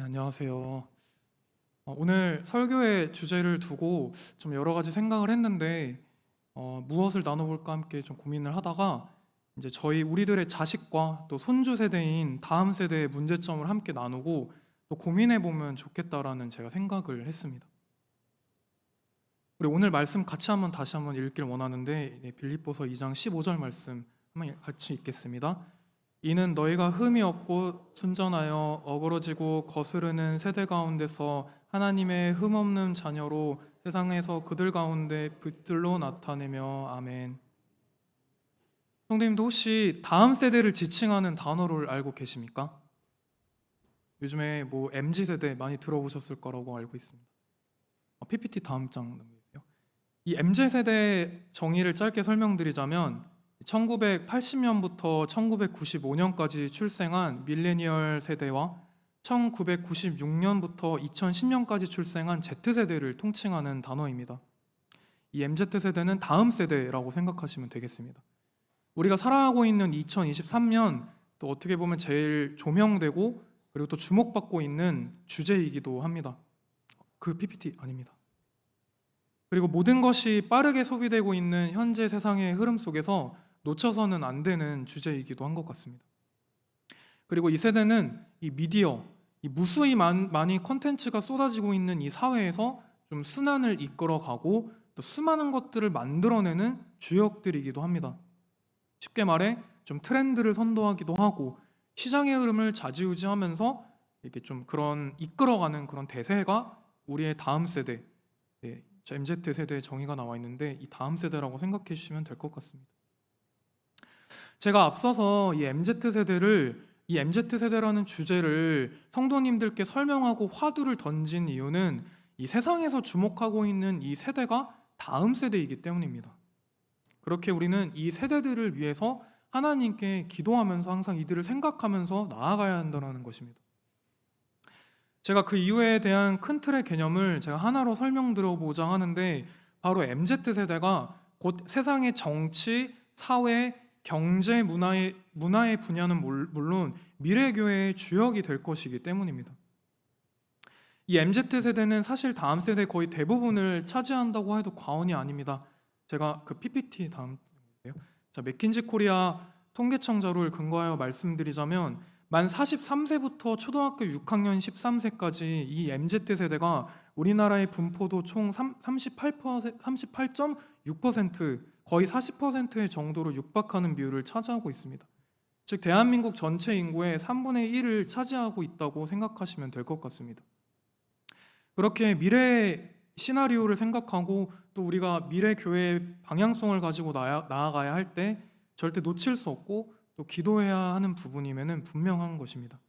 네, 안녕하세요. 오늘 설교의 주제를 두고 좀 여러 가지 생각을 했는데 무엇을 나눠볼까 함께 좀 고민을 하다가 이제 우리들의 자식과 또 손주 세대인 다음 세대의 문제점을 함께 나누고 또 고민해 보면 좋겠다라는 제가 생각을 했습니다. 우리 오늘 말씀 같이 다시 한번 읽길 원하는데 빌립보서 2장 15절 말씀 한번 같이 읽겠습니다. 이는 너희가 흠이 없고 순전하여 어그러지고 거스르는 세대 가운데서 하나님의 흠 없는 자녀로 세상에서 그들 가운데 빛들로 나타내며 아멘. 성도님도 혹시 다음 세대를 지칭하는 단어를 알고 계십니까? 요즘에 MZ 세대 많이 들어보셨을 거라고 알고 있습니다. PPT 다음 장 넘겨주세요. 이 MZ 세대 정의를 짧게 설명드리자면 1980년부터 1995년까지 출생한 밀레니얼 세대와 1996년부터 2010년까지 출생한 Z세대를 통칭하는 단어입니다. 이 MZ세대는 다음 세대라고 생각하시면 되겠습니다. 우리가 살아가고 있는 2023년 또 어떻게 보면 제일 조명되고 그리고 또 주목받고 있는 주제이기도 합니다. 그 PPT 아닙니다. 그리고 모든 것이 빠르게 소비되고 있는 현재 세상의 흐름 속에서 놓쳐서는 안 되는 주제이기도 한 것 같습니다. 그리고 이 세대는 이 미디어, 이 무수히 많이 컨텐츠가 쏟아지고 있는 이 사회에서 좀 순환을 이끌어가고 또 수많은 것들을 만들어내는 주역들이기도 합니다. 쉽게 말해 좀 트렌드를 선도하기도 하고 시장의 흐름을 좌지우지하면서 이렇게 좀 그런 이끌어가는 그런 대세가 우리의 다음 세대, MZ 세대의 정의가 나와 있는데 이 다음 세대라고 생각해 주시면 될 것 같습니다. 제가 앞서서 이 MZ 세대라는 주제를 성도님들께 설명하고 화두를 던진 이유는 이 세상에서 주목하고 있는 이 세대가 다음 세대이기 때문입니다. 그렇게 우리는 이 세대들을 위해서 하나님께 기도하면서 항상 이들을 생각하면서 나아가야 한다는 것입니다. 제가 그 이유에 대한 큰 틀의 개념을 제가 하나로 설명드려보자 하는데 바로 MZ세대가 곧 세상의 정치, 사회, 경제, 문화의 분야는 물론 미래교회의 주역이 될 것이기 때문입니다. 이 MZ세대는 사실 다음 세대 거의 대부분을 차지한다고 해도 과언이 아닙니다. 제가 그 PPT 다음인데요. 맥킨지 코리아 통계청 자료를 근거하여 말씀드리자면 만 43세부터 초등학교 6학년 13세까지 이 MZ세대가 우리나라의 분포도 총 38.6% 거의 40%의 정도로 육박하는 비율을 차지하고 있습니다. 즉 대한민국 전체 인구의 3분의 1을 차지하고 있다고 생각하시면 될 것 같습니다. 그렇게 미래 시나리오를 생각하고 또 우리가 미래 교회의 방향성을 가지고 나아가야 할 때 절대 놓칠 수 없고 또 기도해야 하는 부분임에는 분명한 것입니다.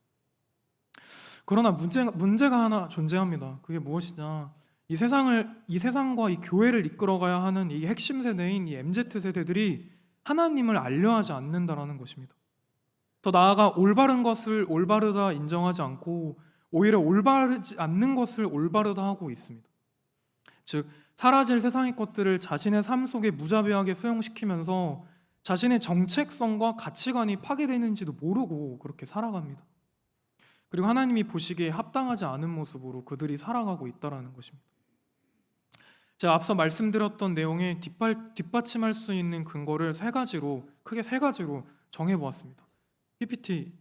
그러나 문제가 하나 존재합니다. 그게 무엇이냐? 이 세상과 이 교회를 이끌어가야 하는 이 핵심 세대인 이 MZ 세대들이 하나님을 알려하지 않는다라는 것입니다. 더 나아가 올바른 것을 올바르다 인정하지 않고 오히려 올바르지 않는 것을 올바르다 하고 있습니다. 즉 사라질 세상의 것들을 자신의 삶 속에 무자비하게 수용시키면서 자신의 정체성과 가치관이 파괴되는지도 모르고 그렇게 살아갑니다. 그리고 하나님이 보시기에 합당하지 않은 모습으로 그들이 살아가고 있다는 것입니다. 제가 앞서 말씀드렸던 내용에 뒷받침할 수 있는 근거를 크게 세 가지로 정해보았습니다. PPT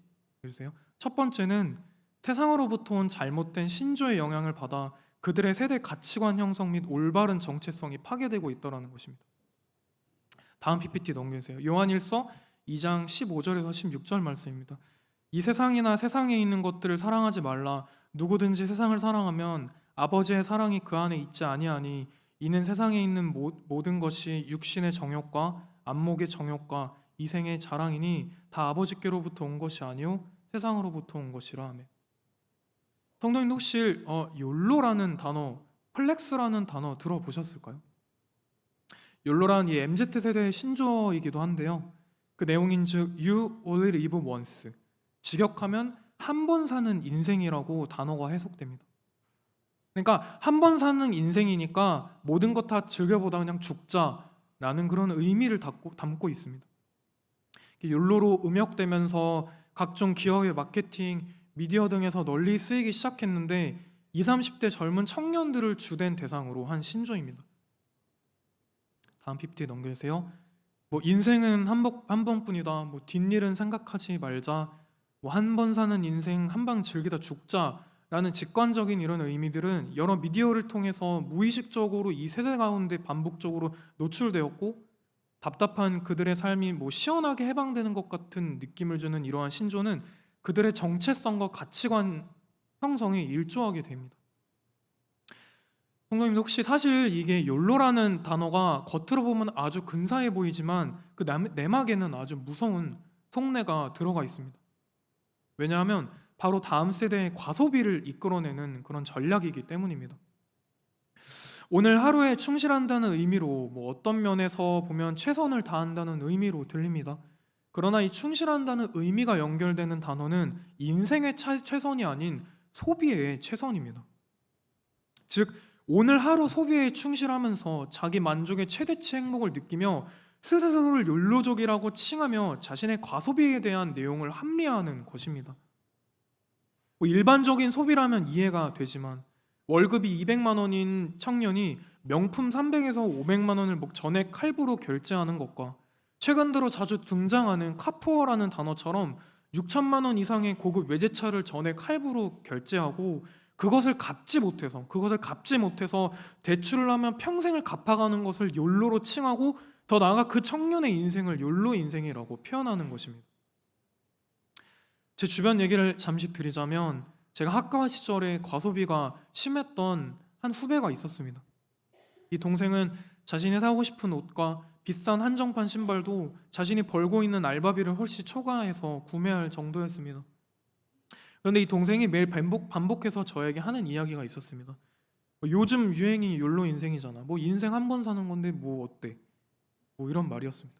보여주세요. 첫 번째는 세상으로부터 온 잘못된 신조의 영향을 받아 그들의 세대 가치관 형성 및 올바른 정체성이 파괴되고 있다는 것입니다. 다음 PPT 넘겨주세요. 요한일서 2장 15절에서 16절 말씀입니다. 이 세상이나 세상에 있는 것들을 사랑하지 말라. 누구든지 세상을 사랑하면 아버지의 사랑이 그 안에 있지 아니하니 이는 세상에 있는 모든 것이 육신의 정욕과 안목의 정욕과 이생의 자랑이니 다 아버지께로부터 온 것이 아니요 세상으로부터 온 것이라 하며. 성도님 혹시 욜로라는 단어, 플렉스라는 단어 들어보셨을까요? 욜로란 이 MZ세대의 신조어이기도 한데요. 그 내용인즉 You only live once. 직역하면 한 번 사는 인생이라고 단어가 해석됩니다. 그러니까 한 번 사는 인생이니까 모든 것 다 즐겨보다 그냥 죽자라는 그런 의미를 담고 있습니다. 욜로로 음역되면서 각종 기업의 마케팅, 미디어 등에서 널리 쓰이기 시작했는데 20, 30대 젊은 청년들을 주된 대상으로 한 신조입니다. 다음 PPT 넘겨주세요. 인생은 한 번뿐이다. 뒷일은 생각하지 말자. 한 번 사는 인생 한 방 즐기다 죽자라는 직관적인 이런 의미들은 여러 미디어를 통해서 무의식적으로 이 세대 가운데 반복적으로 노출되었고, 답답한 그들의 삶이 시원하게 해방되는 것 같은 느낌을 주는 이러한 신조는 그들의 정체성과 가치관 형성에 일조하게 됩니다. 성도님들, 혹시 사실 이게 욜로라는 단어가 겉으로 보면 아주 근사해 보이지만 그 내막에는 아주 무서운 속내가 들어가 있습니다. 왜냐하면 바로 다음 세대의 과소비를 이끌어내는 그런 전략이기 때문입니다. 오늘 하루에 충실한다는 의미로 어떤 면에서 보면 최선을 다한다는 의미로 들립니다. 그러나 이 충실한다는 의미가 연결되는 단어는 인생의 최선이 아닌 소비의 최선입니다. 즉, 오늘 하루 소비에 충실하면서 자기 만족의 최대치 행복을 느끼며 스스로를 욜로족이라고 칭하며 자신의 과소비에 대한 내용을 합리화하는 것입니다. 일반적인 소비라면 이해가 되지만 월급이 200만 원인 청년이 명품 300에서 500만 원을 전액 할부로 결제하는 것과 최근 들어 자주 등장하는 카푸어라는 단어처럼 6천만 원 이상의 고급 외제차를 전액 할부로 결제하고 그것을 갚지 못해서 대출을 하면 평생을 갚아가는 것을 욜로로 칭하고, 더 나아가 그 청년의 인생을 욜로 인생이라고 표현하는 것입니다. 제 주변 얘기를 잠시 드리자면, 제가 학과 시절에 과소비가 심했던 한 후배가 있었습니다. 이 동생은 자신이 사고 싶은 옷과 비싼 한정판 신발도 자신이 벌고 있는 알바비를 훨씬 초과해서 구매할 정도였습니다. 그런데 이 동생이 매일 반복해서 저에게 하는 이야기가 있었습니다. 요즘 유행이 욜로 인생이잖아. 인생 한 번 사는 건데 어때? 이런 말이었습니다.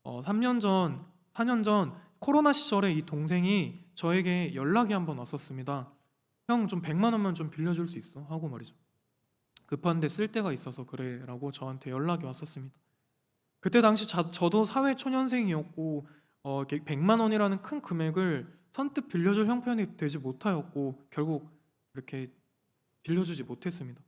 4년 전 코로나 시절에 이 동생이 저에게 연락이 한번 왔었습니다. 형, 좀 100만 원만 좀 빌려줄 수 있어? 하고 말이죠. 급한데 쓸 데가 있어서 그래 라고 저한테 연락이 왔었습니다. 그때 당시 저도 사회초년생이었고 100만 원이라는 큰 금액을 선뜻 빌려줄 형편이 되지 못하였고 결국 이렇게 빌려주지 못했습니다.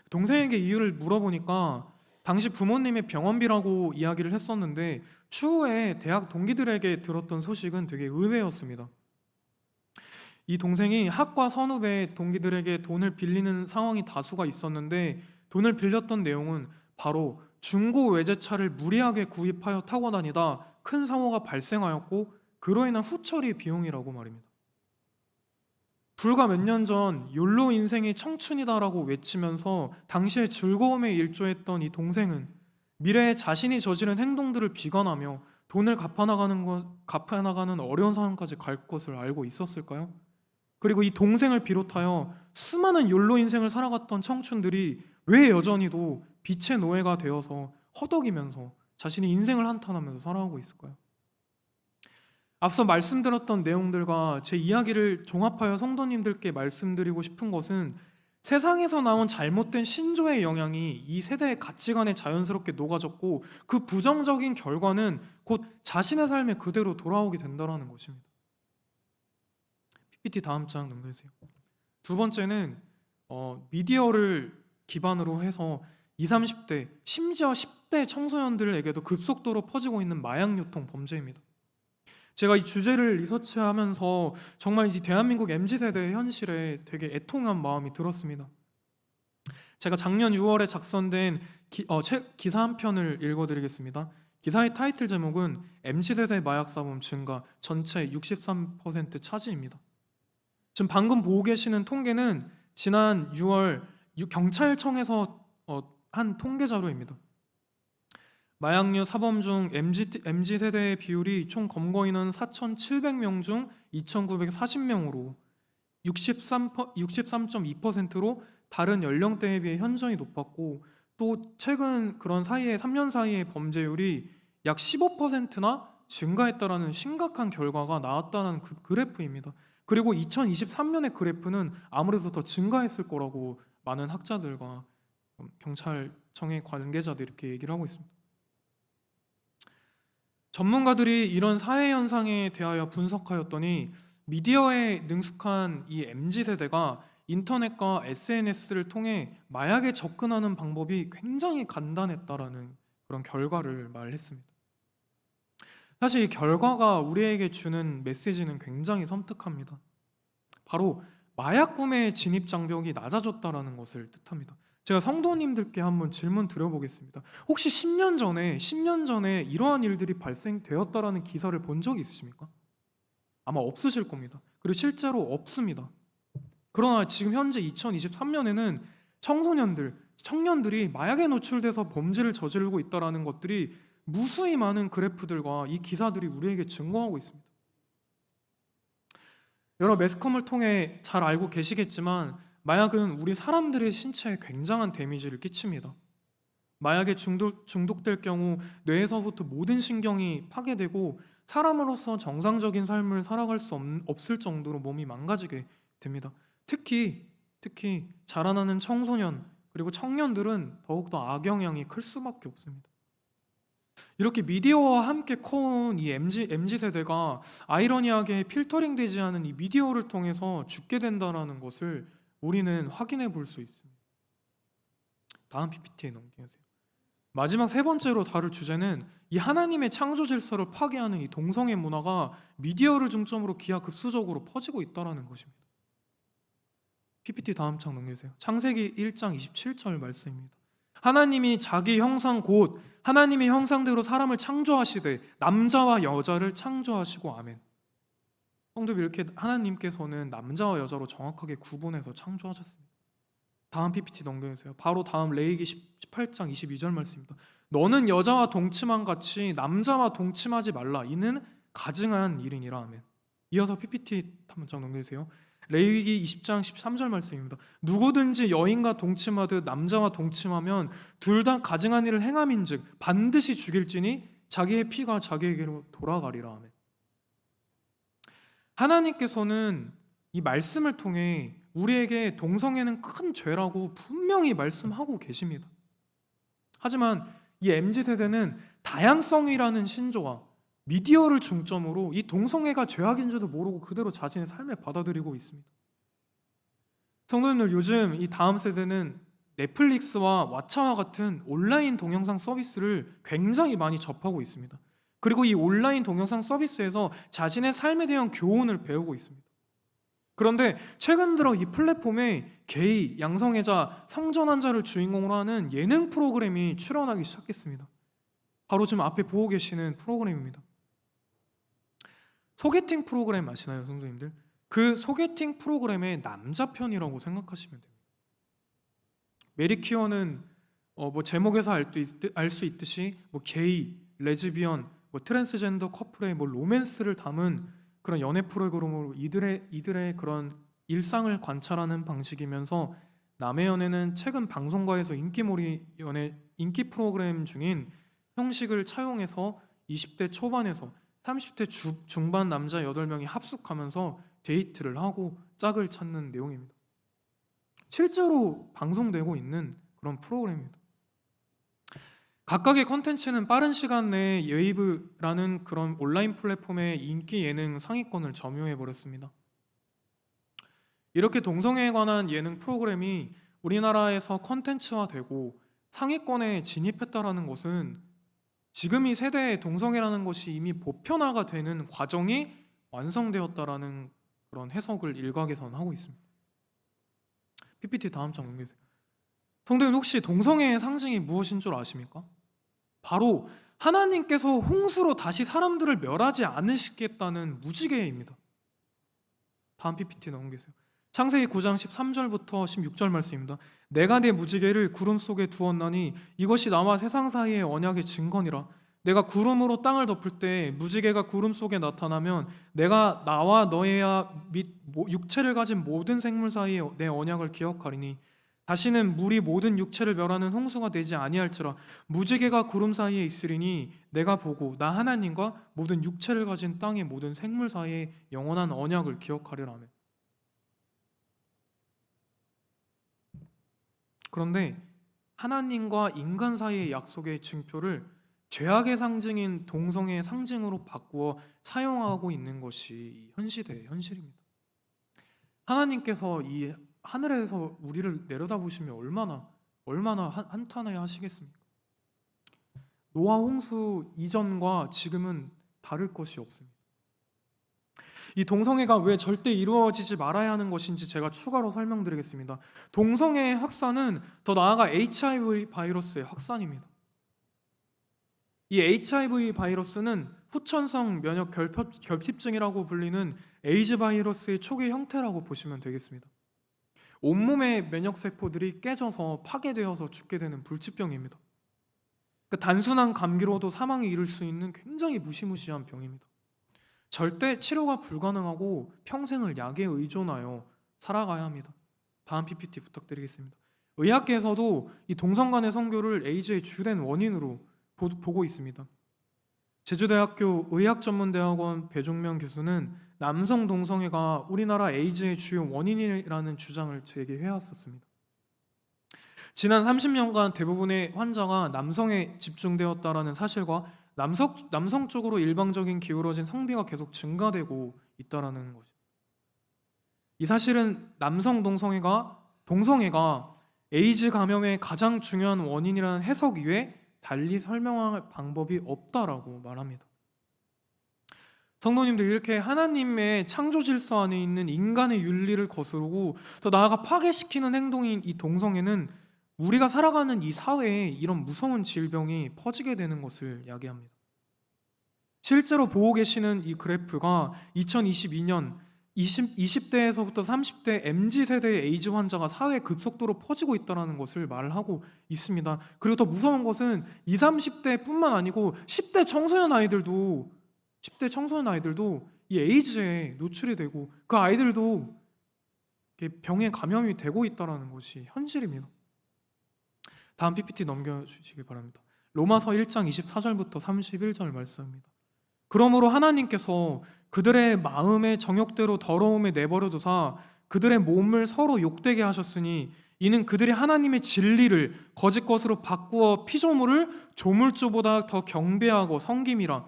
동생에게 이유를 물어보니까 당시 부모님의 병원비라고 이야기를 했었는데, 추후에 대학 동기들에게 들었던 소식은 되게 의외였습니다. 이 동생이 학과 선후배 동기들에게 돈을 빌리는 상황이 다수가 있었는데, 돈을 빌렸던 내용은 바로 중고 외제차를 무리하게 구입하여 타고 다니다 큰 사고가 발생하였고 그로 인한 후처리 비용이라고 말입니다. 불과 몇 년 전 욜로 인생이 청춘이다라고 외치면서 당시의 즐거움에 일조했던 이 동생은 미래에 자신이 저지른 행동들을 비관하며 돈을 갚아나가는 어려운 상황까지 갈 것을 알고 있었을까요? 그리고 이 동생을 비롯하여 수많은 욜로 인생을 살아갔던 청춘들이 왜 여전히도 빛의 노예가 되어서 허덕이면서 자신의 인생을 한탄하면서 살아가고 있을까요? 앞서 말씀드렸던 내용들과 제 이야기를 종합하여 성도님들께 말씀드리고 싶은 것은, 세상에서 나온 잘못된 신조의 영향이 이 세대의 가치관에 자연스럽게 녹아졌고 그 부정적인 결과는 곧 자신의 삶에 그대로 돌아오게 된다는 것입니다. PPT 다음 장 넘겨주세요. 두 번째는 미디어를 기반으로 해서 20, 30대 심지어 10대 청소년들에게도 급속도로 퍼지고 있는 마약 유통 범죄입니다. 제가 이 주제를 리서치하면서 정말 이 대한민국 MZ세대의 현실에 되게 애통한 마음이 들었습니다. 제가 작년 6월에 작성된 기사 한 편을 읽어드리겠습니다. 기사의 타이틀 제목은 MZ세대 마약사범 증가, 전체 63% 차지입니다. 지금 방금 보고 계시는 통계는 지난 6월 경찰청에서 한 통계 자료입니다. 마약류 사범 중 MZ세대의 비율이 총 검거 인원 4,700명 중 2,940명으로 63.2%로 다른 연령대에 비해 현저히 높았고, 또 최근 그런 사이에 3년 사이에 범죄율이 약 15%나 증가했다라는 심각한 결과가 나왔다는 그 그래프입니다. 그리고 2023년의 그래프는 아무래도 더 증가했을 거라고 많은 학자들과 경찰청의 관계자들이 이렇게 얘기를 하고 있습니다. 전문가들이 이런 사회 현상에 대하여 분석하였더니 미디어에 능숙한 이 MZ 세대가 인터넷과 SNS를 통해 마약에 접근하는 방법이 굉장히 간단했다라는 그런 결과를 말했습니다. 사실 이 결과가 우리에게 주는 메시지는 굉장히 섬뜩합니다. 바로 마약 구매 진입 장벽이 낮아졌다라는 것을 뜻합니다. 제가 성도님들께 한번 질문 드려보겠습니다. 혹시 10년 전에 이러한 일들이 발생되었다라는 기사를 본 적이 있으십니까? 아마 없으실 겁니다. 그리고 실제로 없습니다. 그러나 지금 현재 2023년에는 청년들이 마약에 노출돼서 범죄를 저지르고 있다라는 것들이 무수히 많은 그래프들과 이 기사들이 우리에게 증거하고 있습니다. 여러 매스컴을 통해 잘 알고 계시겠지만 마약은 우리 사람들의 신체에 굉장한 데미지를 끼칩니다. 마약에 중독될 경우 뇌에서부터 모든 신경이 파괴되고 사람으로서 정상적인 삶을 살아갈 수 없을 정도로 몸이 망가지게 됩니다. 특히 자라나는 청소년 그리고 청년들은 더욱더 악영향이 클 수밖에 없습니다. 이렇게 미디어와 함께 커온 이 MZ 세대가 아이러니하게 필터링되지 않은 이 미디어를 통해서 죽게 된다는 것을 우리는 확인해 볼 수 있습니다. 다음 PPT에 넘기세요. 마지막 세 번째로 다룰 주제는 이 하나님의 창조 질서를 파괴하는 이 동성애 문화가 미디어를 중점으로 기하급수적으로 퍼지고 있다는 것입니다. PPT 다음 창 넘겨주세요. 창세기 1장 27절 말씀입니다. 하나님이 자기 형상 곧 하나님의 형상대로 사람을 창조하시되 남자와 여자를 창조하시고 아멘. 성도님, 이렇게 하나님께서는 남자와 여자로 정확하게 구분해서 창조하셨습니다. 다음 PPT 넘겨주세요. 바로 다음 레위기 18장 22절 말씀입니다. 너는 여자와 동침한 같이 남자와 동침하지 말라. 이는 가증한 일이니라. 아멘. 이어서 PPT 한 장 넘겨주세요. 레위기 20장 13절 말씀입니다. 누구든지 여인과 동침하듯 남자와 동침하면 둘 다 가증한 일을 행함인즉 반드시 죽일지니 자기의 피가 자기에게로 돌아가리라. 아멘. 하나님께서는 이 말씀을 통해 우리에게 동성애는 큰 죄라고 분명히 말씀하고 계십니다. 하지만 이 MZ세대는 다양성이라는 신조와 미디어를 중점으로 이 동성애가 죄악인 줄도 모르고 그대로 자신의 삶을 받아들이고 있습니다. 성도님들, 요즘 이 다음 세대는 넷플릭스와 왓챠와 같은 온라인 동영상 서비스를 굉장히 많이 접하고 있습니다. 그리고 이 온라인 동영상 서비스에서 자신의 삶에 대한 교훈을 배우고 있습니다. 그런데 최근 들어 이 플랫폼에 게이, 양성애자, 성전환자를 주인공으로 하는 예능 프로그램이 출연하기 시작했습니다. 바로 지금 앞에 보고 계시는 프로그램입니다. 소개팅 프로그램 아시나요, 성도님들? 그 소개팅 프로그램의 남자편이라고 생각하시면 됩니다. 메리퀴어는 제목에서 알 수 있듯이 게이, 레즈비언, 트랜스젠더 커플의 로맨스를 담은 그런 연애 프로그램으로 이들의 그런 일상을 관찰하는 방식이면서 남의 연애는 최근 방송가에서 인기 프로그램 중인 형식을 차용해서 20대 초반에서 30대 중반 남자 8명이 합숙하면서 데이트를 하고 짝을 찾는 내용입니다. 실제로 방송되고 있는 그런 프로그램입니다. 각각의 컨텐츠는 빠른 시간 내에 웨이브라는 그런 온라인 플랫폼의 인기 예능 상위권을 점유해버렸습니다. 이렇게 동성애에 관한 예능 프로그램이 우리나라에서 컨텐츠화되고 상위권에 진입했다는 것은 지금 이 세대의 동성애라는 것이 이미 보편화가 되는 과정이 완성되었다라는 그런 해석을 일각에서는 하고 있습니다. PPT 다음 장 넘겨주세요. 성도님, 혹시 동성애의 상징이 무엇인 줄 아십니까? 바로 하나님께서 홍수로 다시 사람들을 멸하지 않으시겠다는 무지개입니다. 다음 PPT 넘기세요. 창세기 9장 13절부터 16절 말씀입니다. 내가 내 무지개를 구름 속에 두었나니 이것이 나와 세상 사이의 언약의 증거니라. 내가 구름으로 땅을 덮을 때 무지개가 구름 속에 나타나면 내가 나와 너희와 및 육체를 가진 모든 생물 사이에 내 언약을 기억하리니 다시는 물이 모든 육체를 멸하는 홍수가 되지 아니할지라. 무지개가 구름 사이에 있으리니 내가 보고 나 하나님과 모든 육체를 가진 땅의 모든 생물 사이에 영원한 언약을 기억하리라. 그런데 하나님과 인간 사이의 약속의 증표를 죄악의 상징인 동성애의 상징으로 바꾸어 사용하고 있는 것이 현 시대의 현실입니다. 하나님께서 이 하늘에서 우리를 내려다보시면 얼마나 한탄하여 하시겠습니까? 노아 홍수 이전과 지금은 다를 것이 없습니다. 이 동성애가 왜 절대 이루어지지 말아야 하는 것인지 제가 추가로 설명드리겠습니다. 동성애의 확산은 더 나아가 HIV 바이러스의 확산입니다. 이 HIV 바이러스는 후천성 면역 결핍증이라고 불리는 에이즈 바이러스의 초기 형태라고 보시면 되겠습니다. 온몸의 면역세포들이 깨져서 파괴되어서 죽게 되는 불치병입니다. 그러니까 단순한 감기로도 사망에 이를 수 있는 굉장히 무시무시한 병입니다. 절대 치료가 불가능하고 평생을 약에 의존하여 살아가야 합니다. 다음 PPT 부탁드리겠습니다. 의학계에서도 이 동성 간의 성교를 에이즈의 주된 원인으로 보고 있습니다. 제주대학교 의학전문대학원 배종명 교수는 남성 동성애가 우리나라 에이즈의 주요 원인이라는 주장을 제기해왔었습니다. 지난 30년간 대부분의 환자가 남성에 집중되었다라는 사실과 남성 쪽으로 일방적인 기울어진 성비가 계속 증가되고 있다라는 거죠. 이 사실은 남성 동성애가 에이즈 감염의 가장 중요한 원인이라는 해석 이외에 달리 설명할 방법이 없다라고 말합니다. 성도님들, 이렇게 하나님의 창조 질서 안에 있는 인간의 윤리를 거스르고 더 나아가 파괴시키는 행동인 이 동성애는 우리가 살아가는 이 사회에 이런 무서운 질병이 퍼지게 되는 것을 야기합니다. 실제로 보고 계시는 이 그래프가 2022년 20대에서부터 30대 MZ세대의 에이즈 환자가 사회에 급속도로 퍼지고 있다는 것을 말하고 있습니다. 그리고 더 무서운 것은 20, 30대뿐만 아니고 10대 청소년 아이들도 이 에이즈에 노출이 되고 그 아이들도 병에 감염이 되고 있다는 것이 현실입니다. 다음 PPT 넘겨주시기 바랍니다. 로마서 1장 24절부터 31절 말씀입니다. 그러므로 하나님께서 그들의 마음의 정욕대로 더러움에 내버려 두사 그들의 몸을 서로 욕되게 하셨으니 이는 그들이 하나님의 진리를 거짓 것으로 바꾸어 피조물을 조물주보다 더 경배하고 섬김이라.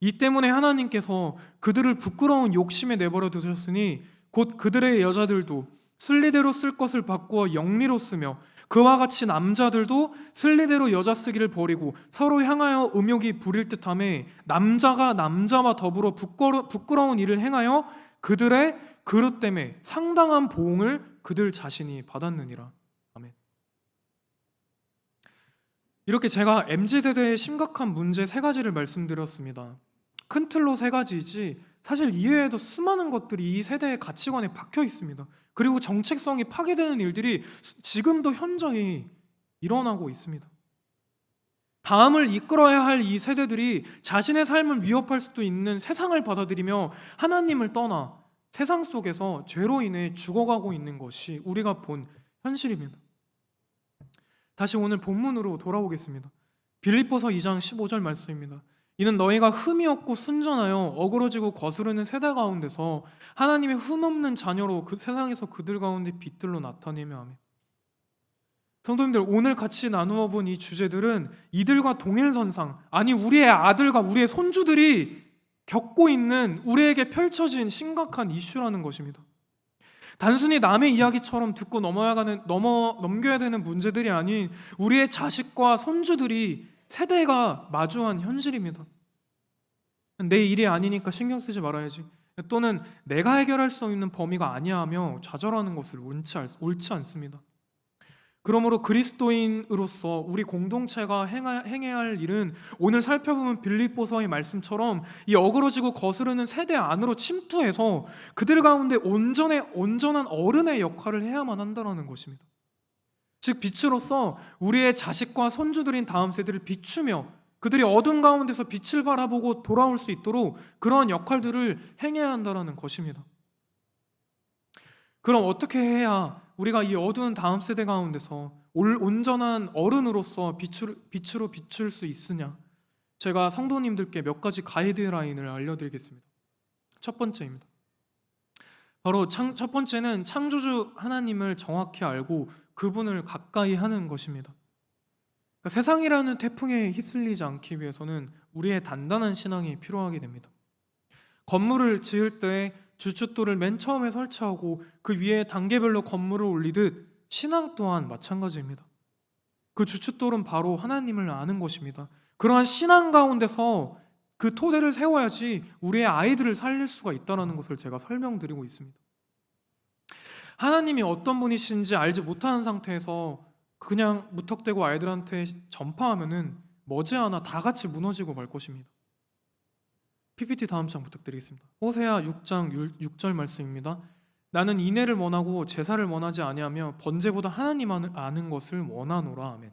이 때문에 하나님께서 그들을 부끄러운 욕심에 내버려 두셨으니 곧 그들의 여자들도 순리대로 쓸 것을 바꾸어 영리로 쓰며 그와 같이 남자들도 순리대로 여자 쓰기를 버리고 서로 향하여 음욕이 부릴 듯하며 남자가 남자와 더불어 부끄러운 일을 행하여 그들의 그릇 때문에 상당한 보응을 그들 자신이 받았느니라. 아멘. 이렇게 제가 MZ세대의 심각한 문제 3가지를 말씀드렸습니다. 큰 틀로 3가지이지 사실 이외에도 수많은 것들이 이 세대의 가치관에 박혀 있습니다. 그리고 정체성이 파괴되는 일들이 지금도 현저히 일어나고 있습니다. 다음을 이끌어야 할 이 세대들이 자신의 삶을 위협할 수도 있는 세상을 받아들이며 하나님을 떠나 세상 속에서 죄로 인해 죽어가고 있는 것이 우리가 본 현실입니다. 다시 오늘 본문으로 돌아오겠습니다. 빌립보서 2장 15절 말씀입니다. 이는 너희가 흠이 없고 순전하여 어그러지고 거스르는 세대 가운데서 하나님의 흠없는 자녀로 그 세상에서 그들 가운데 빛들로 나타내며 하며. 성도님들, 오늘 같이 나누어 본 이 주제들은 이들과 동일선상, 아니 우리의 아들과 우리의 손주들이 겪고 있는, 우리에게 펼쳐진 심각한 이슈라는 것입니다. 단순히 남의 이야기처럼 듣고 넘겨야 되는 문제들이 아닌 우리의 자식과 손주들이 세대가 마주한 현실입니다. 내 일이 아니니까 신경 쓰지 말아야지, 또는 내가 해결할 수 있는 범위가 아니야 하며 좌절하는 것을 옳지 않습니다. 그러므로 그리스도인으로서 우리 공동체가 행해야 할 일은 오늘 살펴보면 빌립보서의 말씀처럼 이 어그러지고 거스르는 세대 안으로 침투해서 그들 가운데 온전한 어른의 역할을 해야만 한다는 것입니다. 즉 빛으로서 우리의 자식과 손주들인 다음 세대를 비추며 그들이 어둠 가운데서 빛을 바라보고 돌아올 수 있도록 그러한 역할들을 행해야 한다는 것입니다. 그럼 어떻게 해야 우리가 이 어두운 다음 세대 가운데서 온전한 어른으로서 빛으로 비출 수 있으냐? 제가 성도님들께 몇 가지 가이드라인을 알려드리겠습니다. 첫 번째입니다. 바로 첫 번째는 창조주 하나님을 정확히 알고 그분을 가까이 하는 것입니다. 그러니까 세상이라는 태풍에 휩쓸리지 않기 위해서는 우리의 단단한 신앙이 필요하게 됩니다. 건물을 지을 때 주춧돌을 맨 처음에 설치하고 그 위에 단계별로 건물을 올리듯 신앙 또한 마찬가지입니다. 그 주춧돌은 바로 하나님을 아는 것입니다. 그러한 신앙 가운데서 그 토대를 세워야지 우리의 아이들을 살릴 수가 있다는 것을 제가 설명드리고 있습니다. 하나님이 어떤 분이신지 알지 못하는 상태에서 그냥 무턱대고 아이들한테 전파하면은 머지않아 다 같이 무너지고 말 것입니다. PPT 다음 장 부탁드리겠습니다. 호세아 6장 6절 말씀입니다. 나는 인애를 원하고 제사를 원하지 아니하며 번제보다 하나님 아는 것을 원하노라. 아멘.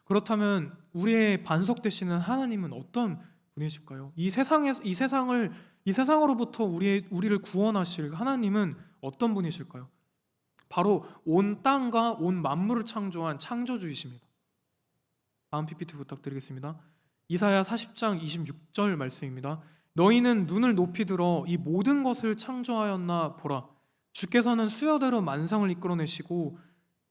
그렇다면 우리의 반석 되시는 하나님은 어떤 분이실까요? 이 세상으로부터 우리를 구원하실 하나님은 어떤 분이실까요? 바로 온 땅과 온 만물을 창조한 창조주이십니다. 다음 PPT 부탁드리겠습니다. 이사야 40장 26절 말씀입니다. 너희는 눈을 높이 들어 이 모든 것을 창조하였나 보라. 주께서는 수여대로 만상을 이끌어내시고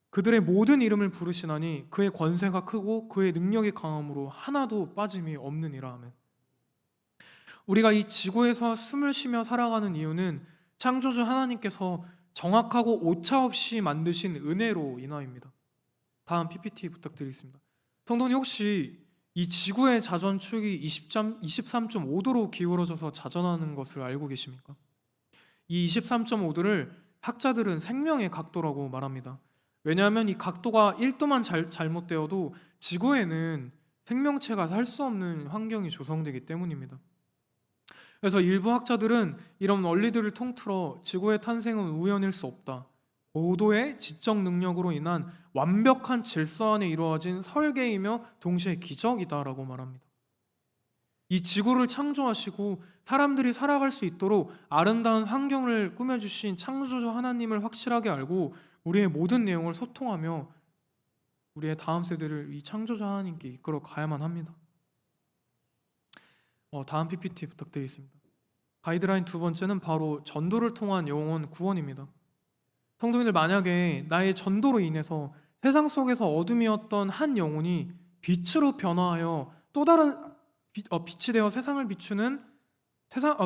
그들의 모든 이름을 부르시나니 그의 권세가 크고 그의 능력이 강함으로 하나도 빠짐이 없느니라. 하면 우리가 이 지구에서 숨을 쉬며 살아가는 이유는 창조주 하나님께서 정확하고 오차없이 만드신 은혜로 인하입니다. 다음 PPT 부탁드리겠습니다. 성도님, 혹시 이 지구의 자전축이 23.5도로 기울어져서 자전하는 것을 알고 계십니까? 이 23.5도를 학자들은 생명의 각도라고 말합니다. 왜냐하면 이 각도가 1도만 잘못되어도 지구에는 생명체가 살 수 없는 환경이 조성되기 때문입니다. 그래서 일부 학자들은 이런 원리들을 통틀어 지구의 탄생은 우연일 수 없다, 고도의 지적 능력으로 인한 완벽한 질서 안에 이루어진 설계이며 동시에 기적이다라고 말합니다. 이 지구를 창조하시고 사람들이 살아갈 수 있도록 아름다운 환경을 꾸며주신 창조주 하나님을 확실하게 알고 우리의 모든 내용을 소통하며 우리의 다음 세대를 이 창조주 하나님께 이끌어 가야만 합니다. 다음 PPT 부탁드리겠습니다. 가이드라인 두 번째는 바로 전도를 통한 영혼 구원입니다. 성도님들, 만약에 나의 전도로 인해서 세상 속에서 어둠이었던 한 영혼이 빛으로 변화하여 또 다른 빛이 되어 세상을 비추는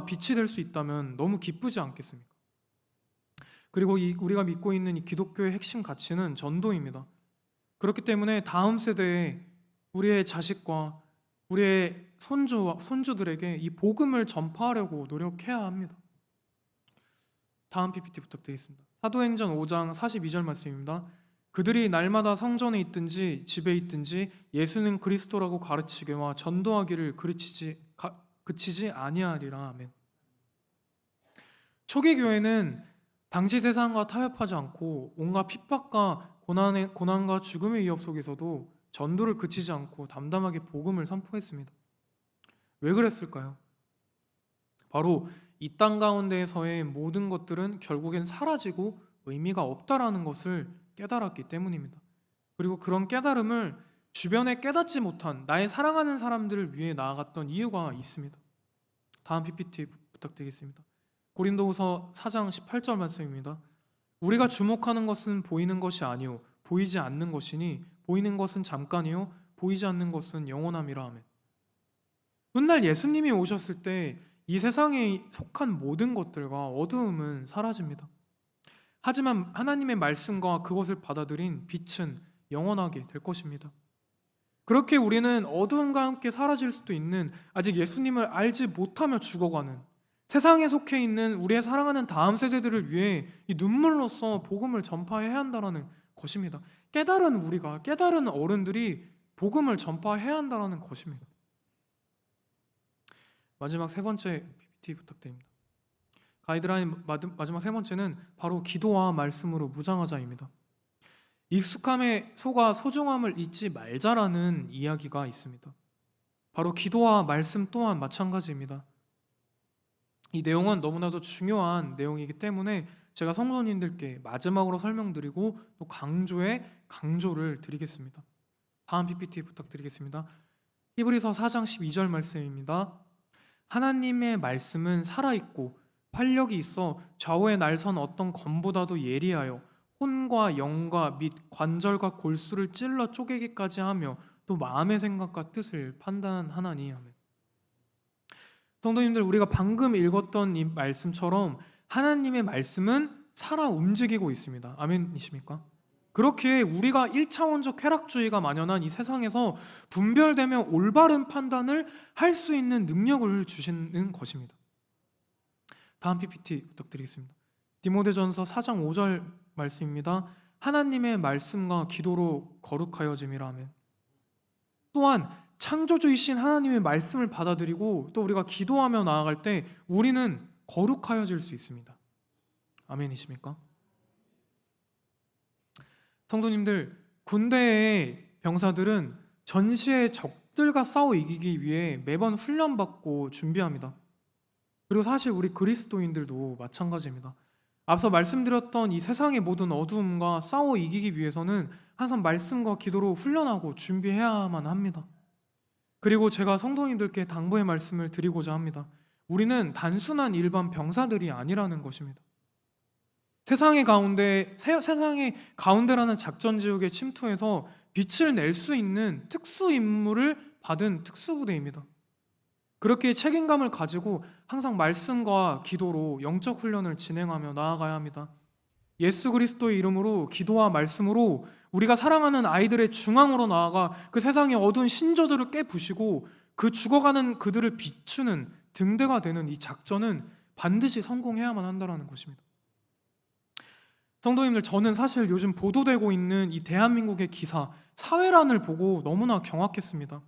빛이 될 수 있다면 너무 기쁘지 않겠습니까? 그리고 우리가 믿고 있는 이 기독교의 핵심 가치는 전도입니다. 그렇기 때문에 다음 세대에 우리의 자식과 우리의 손주들에게 이 복음을 전파하려고 노력해야 합니다. 다음 PPT 부탁드리겠습니다. 사도행전 5장 42절 말씀입니다. 그들이 날마다 성전에 있든지 집에 있든지 예수는 그리스도라고 가르치게와 전도하기를 그치지 아니하리라. 아멘. 초기 교회는 당시 세상과 타협하지 않고 온갖 핍박과 고난과 죽음의 위협 속에서도 전도를 그치지 않고 담담하게 복음을 선포했습니다. 왜 그랬을까요? 바로 이 땅 가운데에서의 모든 것들은 결국엔 사라지고 의미가 없다라는 것을 깨달았기 때문입니다. 그리고 그런 깨달음을 주변에 깨닫지 못한 나의 사랑하는 사람들을 위해 나아갔던 이유가 있습니다. 다음 PPT 부탁드리겠습니다. 고린도후서 4장 18절 말씀입니다. 우리가 주목하는 것은 보이는 것이 아니요 보이지 않는 것이니 보이는 것은 잠깐이요 보이지 않는 것은 영원함이라. 하면 훗날 예수님이 오셨을 때 이 세상에 속한 모든 것들과 어두움은 사라집니다. 하지만 하나님의 말씀과 그것을 받아들인 빛은 영원하게 될 것입니다. 그렇게 우리는 어두움과 함께 사라질 수도 있는 아직 예수님을 알지 못하며 죽어가는 세상에 속해 있는 우리의 사랑하는 다음 세대들을 위해 이 눈물로써 복음을 전파해야 한다는 것입니다. 깨달은 어른들이 복음을 전파해야 한다는 것입니다. 마지막 세 번째 PPT 부탁드립니다. 가이드라인 마지막 세 번째는 바로 기도와 말씀으로 무장하자입니다. 익숙함에 속아 소중함을 잊지 말자라는 이야기가 있습니다. 바로 기도와 말씀 또한 마찬가지입니다. 이 내용은 너무나도 중요한 내용이기 때문에 제가 성도님들께 마지막으로 설명드리고 또 강조를 드리겠습니다. 다음 PPT 부탁드리겠습니다. 히브리서 4장 12절 말씀입니다. 하나님의 말씀은 살아있고 활력이 있어 좌우에 날선 어떤 검보다도 예리하여 혼과 영과 및 관절과 골수를 찔러 쪼개기까지 하며 또 마음의 생각과 뜻을 판단하나니. 아멘. 성도님들, 우리가 방금 읽었던 이 말씀처럼 하나님의 말씀은 살아 움직이고 있습니다. 아멘이십니까? 그렇게 우리가 1차원적 쾌락주의가 만연한 이 세상에서 분별되며 올바른 판단을 할 수 있는 능력을 주시는 것입니다. 다음 PPT 부탁드리겠습니다. 디모데전서 4장 5절 말씀입니다. 하나님의 말씀과 기도로 거룩하여짐이라. 아멘. 또한 창조주이신 하나님의 말씀을 받아들이고 또 우리가 기도하며 나아갈 때 우리는 거룩하여질 수 있습니다. 아멘이십니까? 성도님들, 군대의 병사들은 전시의 적들과 싸워 이기기 위해 매번 훈련받고 준비합니다. 그리고 사실 우리 그리스도인들도 마찬가지입니다. 앞서 말씀드렸던 이 세상의 모든 어두움과 싸워 이기기 위해서는 항상 말씀과 기도로 훈련하고 준비해야만 합니다. 그리고 제가 성도님들께 당부의 말씀을 드리고자 합니다. 우리는 단순한 일반 병사들이 아니라는 것입니다. 세상의 가운데라는 작전 지역에 침투해서 빛을 낼 수 있는 특수 임무를 받은 특수부대입니다. 그렇게 책임감을 가지고 항상 말씀과 기도로 영적 훈련을 진행하며 나아가야 합니다. 예수 그리스도의 이름으로 기도와 말씀으로 우리가 사랑하는 아이들의 중앙으로 나아가 그 세상의 어두운 신조들을 깨부시고 그 죽어가는 그들을 비추는 등대가 되는 이 작전은 반드시 성공해야만 한다는 것입니다. 성도님들, 저는 사실 요즘 보도되고 있는 이 대한민국의 기사, 사회란을 보고 너무나 경악했습니다.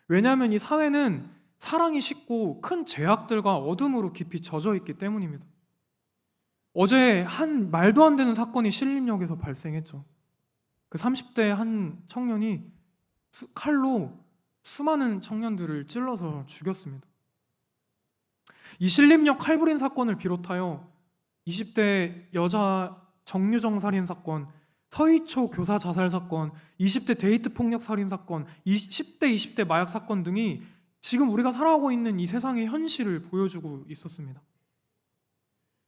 왜냐하면 이 사회는 사랑이 식고 큰 죄악들과 어둠으로 깊이 젖어 있기 때문입니다. 어제 한 말도 안 되는 사건이 신림역에서 발생했죠. 그 30대 한 청년이 칼로 수많은 청년들을 찔러서 죽였습니다. 이 신림역 칼부림 사건을 비롯하여 20대 여자 정유정 살인 사건, 서희초 교사 자살 사건, 20대 데이트 폭력 살인 사건, 10대 20대 마약 사건 등이 지금 우리가 살아가고 있는 이 세상의 현실을 보여주고 있었습니다.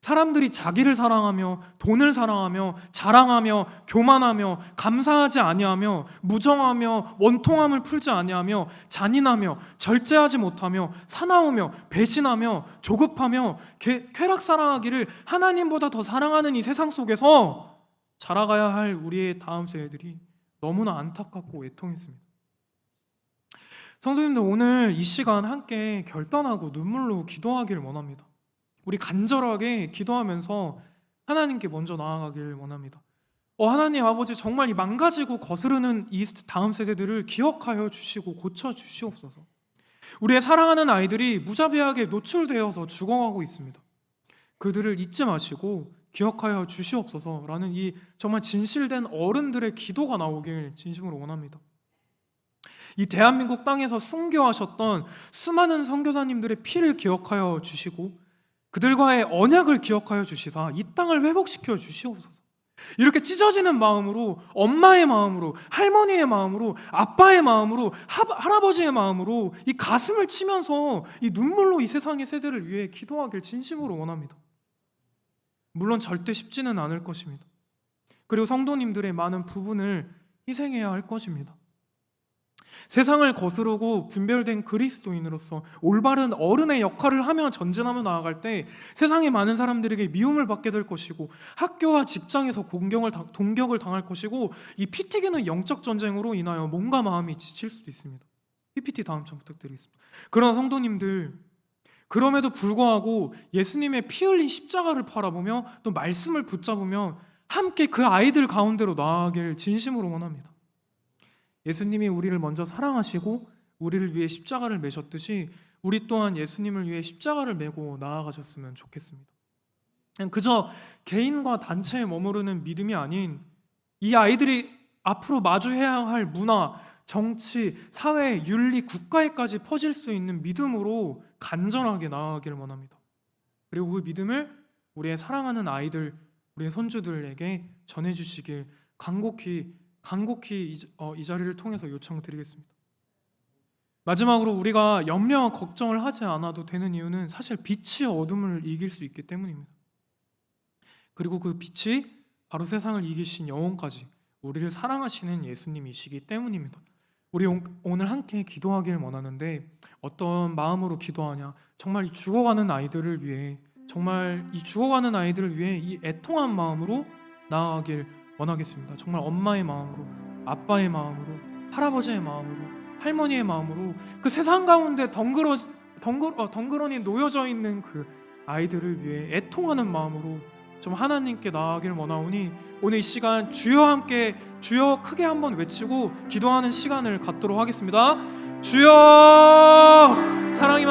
사람들이 자기를 사랑하며 돈을 사랑하며 자랑하며 교만하며 감사하지 아니하며 무정하며 원통함을 풀지 아니하며 잔인하며 절제하지 못하며 사나우며 배신하며 조급하며 쾌락사랑하기를 하나님보다 더 사랑하는 이 세상 속에서 자라가야 할 우리의 다음 세대들이 너무나 안타깝고 애통했습니다. 성도님들, 오늘 이 시간 함께 결단하고 눈물로 기도하기를 원합니다. 우리 간절하게 기도하면서 하나님께 먼저 나아가길 원합니다. 하나님 아버지, 정말 이 망가지고 거스르는 이 다음 세대들을 기억하여 주시고 고쳐 주시옵소서. 우리의 사랑하는 아이들이 무자비하게 노출되어서 죽어가고 있습니다. 그들을 잊지 마시고 기억하여 주시옵소서라는 이 정말 진실된 어른들의 기도가 나오길 진심으로 원합니다. 이 대한민국 땅에서 순교하셨던 수많은 선교사님들의 피를 기억하여 주시고 그들과의 언약을 기억하여 주시사 이 땅을 회복시켜 주시옵소서. 이렇게 찢어지는 마음으로, 엄마의 마음으로, 할머니의 마음으로, 아빠의 마음으로, 할아버지의 마음으로 이 가슴을 치면서 이 눈물로 이 세상의 세대를 위해 기도하길 진심으로 원합니다. 물론 절대 쉽지는 않을 것입니다. 그리고 성도님들의 많은 부분을 희생해야 할 것입니다. 세상을 거스르고 분별된 그리스도인으로서 올바른 어른의 역할을 하며 전진하며 나아갈 때 세상의 많은 사람들에게 미움을 받게 될 것이고 학교와 직장에서 동격을 당할 것이고 이 피 튀기는 영적 전쟁으로 인하여 몸과 마음이 지칠 수도 있습니다. PPT 다음 장 부탁드리겠습니다. 그러나 성도님들, 그럼에도 불구하고 예수님의 피 흘린 십자가를 바라보며 또 말씀을 붙잡으며 함께 그 아이들 가운데로 나아가길 진심으로 원합니다. 예수님이 우리를 먼저 사랑하시고 우리를 위해 십자가를 매셨듯이 우리 또한 예수님을 위해 십자가를 메고 나아가셨으면 좋겠습니다. 그저 개인과 단체에 머무르는 믿음이 아닌 이 아이들이 앞으로 마주해야 할 문화, 정치, 사회, 윤리, 국가에까지 퍼질 수 있는 믿음으로 간절하게 나아가기를 원합니다. 그리고 그 믿음을 우리의 사랑하는 아이들, 우리의 손주들에게 전해주시길 간곡히 이 자리를 통해서 요청드리겠습니다. 마지막으로 우리가 염려와 걱정을 하지 않아도 되는 이유는 사실 빛이 어둠을 이길 수 있기 때문입니다. 그리고 그 빛이 바로 세상을 이기신 영혼까지 우리를 사랑하시는 예수님이시기 때문입니다. 우리 오늘 함께 기도하길 원하는데 어떤 마음으로 기도하냐? 정말 이 죽어가는 아이들을 위해, 정말 이 죽어가는 아이들을 위해 이 애통한 마음으로 나아가길 원하겠습니다. 정말 엄마의 마음으로, 아빠의 마음으로, 할아버지의 마음으로, 할머니의 마음으로, 그 세상 가운데 덩그러니 놓여져 있는 그 아이들을 위해 애통하는 마음으로 좀 하나님께 나아가길 원하오니 오늘 이 시간 주여 함께, 주여 크게 한번 외치고 기도하는 시간을 갖도록 하겠습니다. 주여, 사랑이